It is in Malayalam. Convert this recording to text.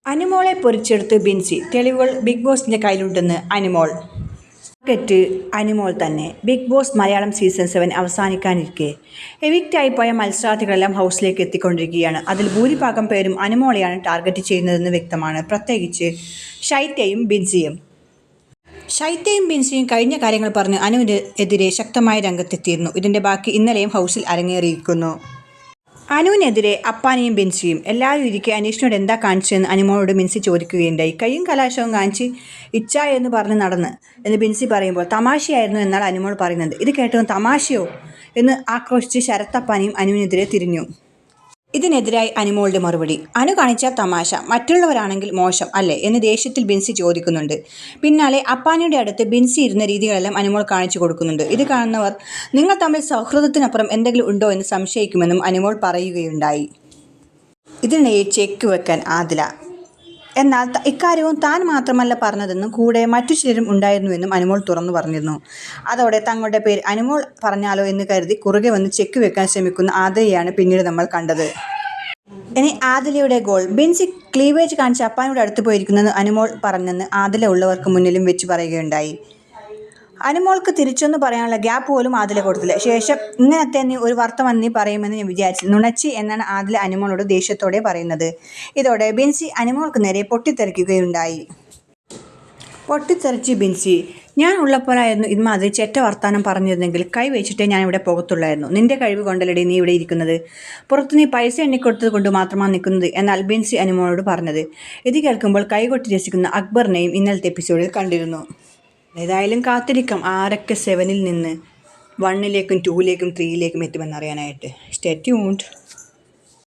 അനുമോളെ പൊരിച്ചെടുത്ത് ബിൻസി. തെളിവുകൾ ബിഗ് ബോസിന്റെ കയ്യിലുണ്ടെന്ന് അനുമോൾ. ടാർഗറ്റ് അനുമോൾ തന്നെ. ബിഗ് ബോസ് മലയാളം സീസൺ 7 അവസാനിക്കാനിരിക്കെ എവിക്റ്റായി പോയ മത്സരാർത്ഥികളെല്ലാം ഹൗസിലേക്ക് എത്തിക്കൊണ്ടിരിക്കുകയാണ്. അതിൽ ഭൂരിഭാഗം പേരും അനുമോളെയാണ് ടാർഗറ്റ് ചെയ്യുന്നതെന്ന് വ്യക്തമാണ്. പ്രത്യേകിച്ച് ഷൈറ്റയും ബിൻസിയും. കഴിഞ്ഞ കാര്യങ്ങൾ പറഞ്ഞ് അനുവിനെതിരെ ശക്തമായ രംഗത്തെത്തിയിരുന്നു. ഇതിന്റെ ബാക്കി ഇന്നലെയും ഹൗസിൽ അരങ്ങേറിയിരിക്കുന്നു. അനുവിനെതിരെ അപ്പാനിയും ബിൻസിയും. എല്ലാവരും ഇരിക്കെ അനീഷിനോട് എന്താ കാണിച്ചതെന്ന് അനുമോളോട് ബിൻസി ചോദിക്കുകയുണ്ടായി. കയ്യും കലാശവും കാണിച്ച് ഇച്ഛ എന്ന് പറഞ്ഞ് നടന്ന് എന്ന് ബിൻസി പറയുമ്പോൾ തമാശയായിരുന്നു എന്നാണ് അനുമോൾ പറയുന്നത്. ഇത് കേട്ടതും തമാശയോ എന്ന് ആക്രോശിച്ച് ശരത് അപ്പാനിയും അനുവിനെതിരെ തിരിഞ്ഞു. ഇതിനെതിരായി അനുമോളുടെ മറുപടി: അനു കാണിച്ച തമാശ, മറ്റുള്ളവരാണെങ്കിൽ മോശം അല്ലേ എന്ന് ദേഷ്യത്തിൽ ബിൻസി ചോദിക്കുന്നുണ്ട്. പിന്നാലെ അപ്പാനിയുടെ അടുത്ത് ബിൻസി ഇരുന്ന രീതികളെല്ലാം അനുമോൾ കാണിച്ചു കൊടുക്കുന്നുണ്ട്. ഇത് കാണുന്നവർ നിങ്ങൾ തമ്മിൽ സൗഹൃദത്തിനപ്പുറം എന്തെങ്കിലും ഉണ്ടോ എന്ന് സംശയിക്കുമെന്നും അനുമോൾ പറയുകയുണ്ടായി. ഇതിനിടയിൽ ചെക്ക് വെക്കാൻ ആദില. എന്നാൽ ഇക്കാര്യവും താൻ മാത്രമല്ല പറഞ്ഞതെന്നും കൂടെ മറ്റു ചിലരും ഉണ്ടായിരുന്നുവെന്നും അനുമോൾ തുറന്നു പറഞ്ഞിരുന്നു. അതോടെ തങ്ങളുടെ പേര് അനുമോൾ പറഞ്ഞാലോ എന്ന് കരുതി കുറുകെ വന്ന് ചെക്ക് വെക്കാൻ ശ്രമിക്കുന്ന ആദിലയെയാണ് പിന്നീട് നമ്മൾ കണ്ടത്. ഇനി ആദിലയുടെ ഗോൾ. ബിൻസി ക്ലീവേജ് കാണിച്ച് അപ്പാനോട് അടുത്ത് പോയിരിക്കുന്നെന്ന് അനുമോൾ പറഞ്ഞെന്ന് ആദില ഉള്ളവർക്ക് മുന്നിലും വെച്ച് പറയുകയുണ്ടായി. അനുമോൾക്ക് തിരിച്ചൊന്ന് പറയാനുള്ള ഗ്യാപ്പ് പോലും ആദില കൊടുത്തില്ല. ശേഷം ഇങ്ങനത്തെ നീ ഒരു വർത്തമാനം നീ പറയുമെന്ന് ഞാൻ വിചാരിച്ചു, നുണച്ചി എന്നാണ് ആദില അനുമോളോട് ദേഷ്യത്തോടെ പറയുന്നത്. ഇതോടെ ബിൻസി അനുമോൾക്ക് നേരെ പൊട്ടിത്തെറിക്കുകയുണ്ടായി. പൊട്ടിത്തെറിച്ച് ബിൻസി: ഞാൻ ഉള്ളപ്പോഴായിരുന്നു ഇമ്മാതിരി ചെറ്റ വർത്താനം പറഞ്ഞിരുന്നെങ്കിൽ കൈ വെച്ചിട്ടേ ഞാൻ ഇവിടെ പോകത്തുള്ളായിരുന്നു. നിന്റെ കഴിവ് കൊണ്ടല്ലടി നീ ഇവിടെ ഇരിക്കുന്നത്. പുറത്ത് നീ പൈസ എണ്ണിക്കൊടുത്തത് കൊണ്ട് മാത്രമാണ് നിൽക്കുന്നത് എന്നാൽ ബിൻസി അനുമോളോട് പറഞ്ഞത്. ഇത് കേൾക്കുമ്പോൾ കൈകൊട്ടി രസിക്കുന്ന അക്ബറിനെയും ഇന്നലത്തെ എപ്പിസോഡിൽ കണ്ടിരുന്നു. ഏതായാലും കാത്തിരിക്കാം ആരൊക്കെ 7-ൽ നിന്ന് 1-ലേക്കും 2-ലേക്കും 3-ലേക്കും എത്തുമെന്നറിയാനായിട്ട്. Stay tuned.